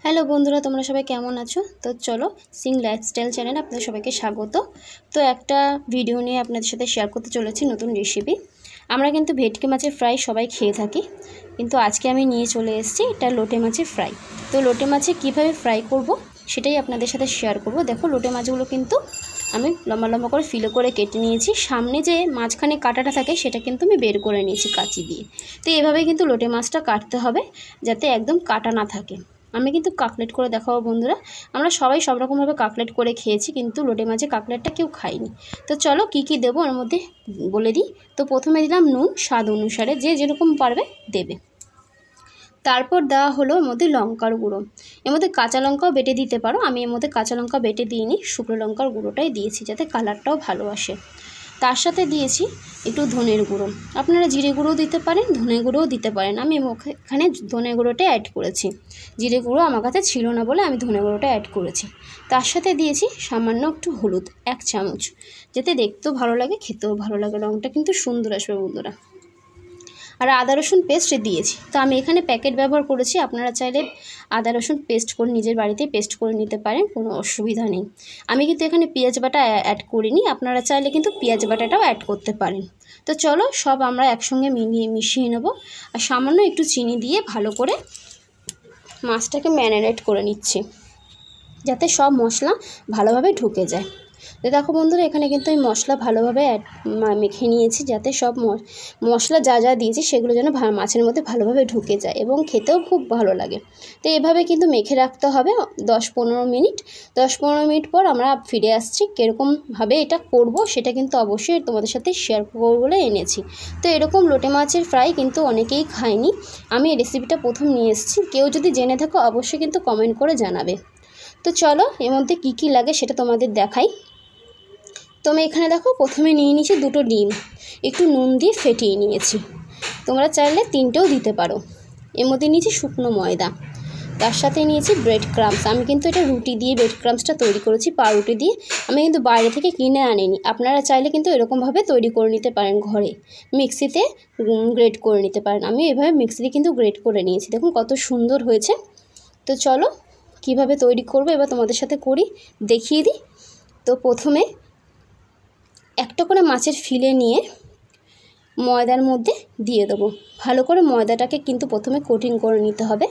Hello বন্ধুরা, তোমরা সবাই কেমন আছো? তো চলো সিং লাইফস্টাইল চ্যানেলে আপনাদের সবাইকে স্বাগত। তো একটা ভিডিও নিয়ে আপনাদের সাথে শেয়ার করতে চলেছি নতুন রেসিপি। আমরা কিন্তু ভেটকি মাছের ফ্রাই সবাই খেয়ে থাকি, কিন্তু আজকে আমি নিয়ে চলে এসেছি এটা লোটে মাছের ফ্রাই। তো লোটে মাছে কীভাবে ফ্রাই করব সেটাই আপনাদের সাথে শেয়ার করব। দেখো, লোটে মাছগুলো কিন্তু আমি লম্বা লম্বা করে ফিলে করে কেটে নিয়েছি। সামনে যে মাঝখানে কাঁটাটা থাকে সেটা কিন্তু আমি বের করে নিয়েছি কাঁচি দিয়ে। তো এভাবে কিন্তু লোটে মাছটা কাটতে হবে যাতে একদম কাটা না থাকে। আমি কিন্তু কাটলেট করে দেখাবো বন্ধুরা। আমরা সবাই সব রকমভাবে কাটলেট করে খেয়েছি, কিন্তু লোটে মাছের কাটলেটটা কেউ খায়নি। তো চলো কি কি দেবো ওর মধ্যে বলে দিই। তো প্রথমে দিলাম নুন, স্বাদ অনুসারে যে যেরকম পারবে দেবে। তারপর দেওয়া হলো এর মধ্যে লঙ্কার গুঁড়ো। এর মধ্যে কাঁচা লঙ্কাও বেটে দিতে পারো, আমি এর মধ্যে কাঁচা লঙ্কা বেটে দিইনি, শুকনো লঙ্কার গুঁড়োটাই দিয়েছি যাতে কালারটাও ভালো আসে। তার সাথে দিয়েছি একটু ধনের গুঁড়ো। আপনারা জিরে গুঁড়োও দিতে পারেন, ধনে গুঁড়োও দিতে পারেন। আমি এখানে ধনে গুঁড়োটা অ্যাড করেছি, জিরে গুঁড়ো আমার কাছে ছিল না বলে আমি ধনে গুঁড়োটা অ্যাড করেছি। তার সাথে দিয়েছি সামান্য একটু হলুদ, 1 চামচ, যাতে দেখতেও ভালো লাগে, খেতেও ভালো লাগে, রঙটা কিন্তু সুন্দর আসবে বন্ধুরা। আর আদা রসুন পেস্ট দিয়েছি। তো আমি এখানে প্যাকেট ব্যবহার করেছি, আপনারা চাইলে আদা রসুন পেস্ট করে নিজের বাড়িতে পেস্ট করে নিতে পারেন, কোনো অসুবিধা নেই। আমি কিন্তু এখানে পেঁয়াজ বাটা অ্যাড করিনি, আপনারা চাইলে কিন্তু পেঁয়াজ বাটাটাও অ্যাড করতে পারেন। তো চলো সব আমরা একসঙ্গে মিশিয়ে নেব। আর সামান্য একটু চিনি দিয়ে ভালো করে মাছটাকে ম্যারিনেট করে নিচ্ছি যাতে সব মশলা ভালোভাবে ঢুকে যায়। তো দেখো বন্ধুরা, এখানে কিন্তু আমি মশলা ভালোভাবে মেখে নিয়েছি যাতে সব মশলা যা যা দিয়েছি সেগুলো যেন মাছের মধ্যে ভালোভাবে ঢুকে যায় এবং খেতেও খুব ভালো লাগে। তো এভাবে কিন্তু মেখে রাখতে হবে 10-15 মিনিট। 10-15 মিনিট পর আমরা ফিরে আসছি। কীরকমভাবে এটা করব সেটা কিন্তু অবশ্যই তোমাদের সাথে শেয়ার করবো বলে এনেছি। তো এরকম লোটে মাছের ফ্রাই কিন্তু অনেকেই খায়নি, আমি এই রেসিপিটা প্রথম নিয়ে এসেছি। কেউ যদি জেনে থাকো অবশ্যই কিন্তু কমেন্ট করে জানাবে। তো চলো এর মধ্যে কী কী লাগে সেটা তোমাদের দেখাই। তো আমি এখানে দেখো প্রথমে নিয়ে নিয়েছি 2টো ডিম, একটু নুন দিয়ে ফেটিয়ে নিয়েছি, তোমরা চাইলে 3টেও দিতে পারো। এর মধ্যে নিয়েছি শুকনো ময়দা, তার সাথে নিয়েছি ব্রেড ক্রাম্বস। আমি কিন্তু এটা রুটি দিয়ে ব্রেড ক্রাম্বসটা তৈরি করেছি, পাউরুটি দিয়ে। আমি কিন্তু বাইরে থেকে কিনে আনিনি, আপনারা চাইলে কিন্তু এরকমভাবে তৈরি করে নিতে পারেন ঘরে, মিক্সিতে গ্রেট করে নিতে পারেন। আমি এভাবে মিক্সিতে কিন্তু গ্রেট করে নিয়েছি, দেখুন কত সুন্দর হয়েছে। তো চলো কিভাবে তৈরি করবো এবার তোমাদের সাথে দেখিয়ে দিই। তো প্রথমে একটা করে মাছের ফিলে নিয়ে ময়দার মধ্যে দিয়ে দেবো। ভালো করে ময়দাটাকে কিন্তু প্রথমে কোটিং করে নিতে হবে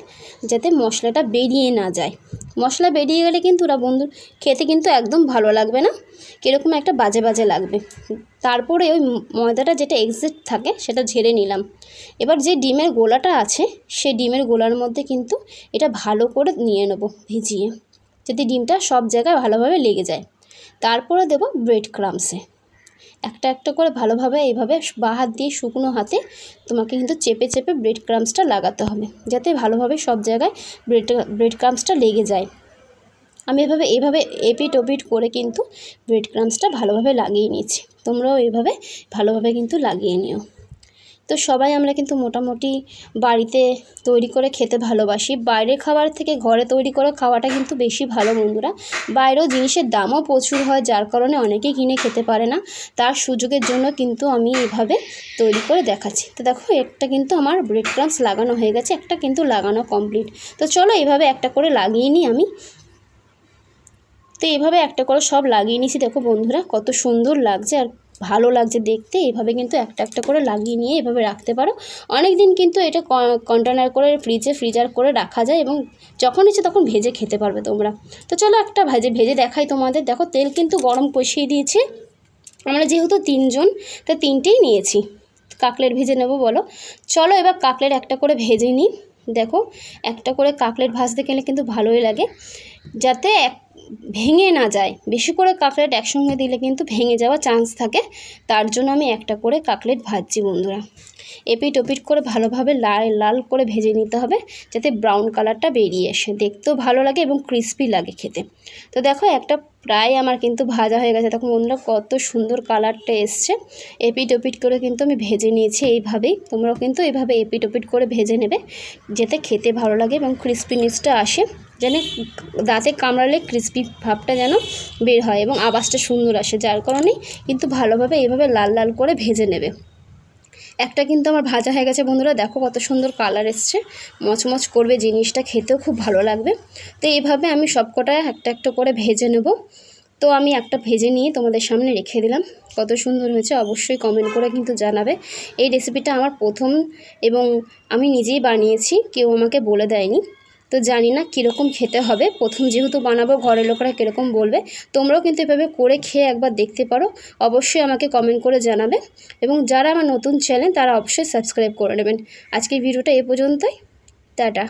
যাতে মশলাটা বেরিয়ে না যায়। মশলা বেরিয়ে গেলে কিন্তু ওরা বন্ধু খেতে কিন্তু একদম ভালো লাগবে না, কীরকম একটা বাজে বাজে লাগবে। তারপরে ওই ময়দাটা যেটা এক্সিট থাকে সেটা ঝেড়ে নিলাম। এবার যে ডিমের গোলাটা আছে সেই ডিমের গোলার মধ্যে কিন্তু এটা ভালো করে নিয়ে নেব ভিজিয়ে, যাতে ডিমটা সব জায়গায় ভালোভাবে লেগে যায়। তারপরে দেব ব্রেড ক্রাম্বসে, একটা একটা করে ভালোভাবে এইভাবে বাঁ হাত দিয়ে শুকনো হাতে তোমাকে কিন্তু চেপে চেপে ব্রেড ক্রাম্বসটা লাগাতে হবে যাতে ভালোভাবে সব জায়গায় ব্রেড ক্রাম্বসটা লেগে যায়। আমি এইভাবে এপিট ওপিট করে কিন্তু ব্রেড ক্রাম্বসটা ভালোভাবে লাগিয়ে নিয়েছি, তোমরাও এইভাবে ভালোভাবে কিন্তু লাগিয়ে নিও। তো সবাই আমরা কিন্তু মোটামুটি বাড়িতে তৈরি করে খেতে ভালোবাসি, বাইরের খাবার থেকে ঘরে তৈরি করে খাওয়াটা কিন্তু বেশি ভালো বন্ধুরা। বাইরেও জিনিসের দামও প্রচুর হয়, যার কারণে অনেকেই কিনে খেতে পারে না। তার সুযোগের জন্য কিন্তু আমি এইভাবে তৈরি করে দেখাচ্ছি। তো দেখো একটা কিন্তু আমার ব্রেড ক্রাম্বস লাগানো হয়ে গেছে, একটা কিন্তু লাগানো কমপ্লিট। তো চলো এইভাবে একটা করে লাগিয়ে নিই আমি। তো এইভাবে একটা করে সব লাগিয়ে নিয়েছি, দেখো বন্ধুরা কত সুন্দর লাগছে আর ভালো লাগছে দেখতে। এইভাবে কিন্তু একটা একটা করে লাগিয়ে নিয়ে এভাবে রাখতে পারো। অনেক দিন কিন্তু এটা কন্টেনার করে ফ্রিজার করে রাখা যায় এবং যখন ইচ্ছে তখন ভেজে খেতে পারবে তোমরা। তো চলো একটা ভেজে দেখাই তোমাদের। দেখো তেল কিন্তু গরম কষিয়ে দিয়েছে, আমরা যেহেতু 3 জন তাই 3টেই নিয়েছি। কাকলেট ভেজে নেব বলো। চলো এবার কাকলেট একটা করে ভেজে নিই। দেখো একটা করে কাকলেট ভাজতে গেলে কিন্তু ভালোই লাগে, যাতে ভেঙে না যায়। বেশি করে কাকলেট একসঙ্গে দিলে কিন্তু ভেঙে যাওয়ার চান্স থাকে, তার জন্য আমি একটা করে কাকলেট ভাজছি বন্ধুরা। এপিট ওপিট করে ভালোভাবে লাল করে ভেজে নিতে হবে যাতে ব্রাউন কালারটা বেরিয়ে আসে, দেখতেও ভালো লাগে এবং ক্রিস্পি লাগে খেতে। তো দেখো একটা প্রায় আমার কিন্তু ভাজা হয়ে গেছে, তখন বন্ধুরা কত সুন্দর কালারটা এসছে। এপিট ওপিট করে কিন্তু আমি ভেজে নিয়েছি এইভাবেই, তোমরাও কিন্তু এইভাবে এপিট ওপিট করে ভেজে নেবে যাতে খেতে ভালো লাগে এবং ক্রিস্পিনেসটা আসে, যেন দাঁতে কামড়ালে ক্রিস্পি ভাবটা যেন বের হয় এবং আওয়াজটা সুন্দর আসে। যার কারণে কিন্তু ভালোভাবে এইভাবে লাল লাল করে ভেজে নেবে। একটা কিন্তু আমার ভাজা হয়ে গেছে বন্ধুরা, দেখো কত সুন্দর কালার এসছে, মচমচ করবে জিনিসটা, খেতেও খুব ভালো লাগবে। তো এইভাবে আমি সবকটা একটা একটা করে ভেজে নেব। তো আমি একটা ভেজে নিয়ে তোমাদের সামনে রেখে দিলাম। কত সুন্দর হয়েছে অবশ্যই কমেন্ট করে কিন্তু জানাবে। এই রেসিপিটা আমার প্রথম এবং আমি নিজেই বানিয়েছি, কেউ আমাকে বলে দেয়নি। তো জানি না কীরকম খেতে হবে, প্রথম যেহেতু বানাবো ঘরের লোকেরা কীরকম বলবে। তোমরাও কিন্তু এভাবে করে খেয়ে একবার দেখতে পারো, অবশ্যই আমাকে কমেন্ট করে জানাবে। এবং যারা আমার নতুন চ্যানেল তারা অবশ্যই সাবস্ক্রাইব করে নেবেন। আজকের ভিডিওটা এ পর্যন্তই, টাটা।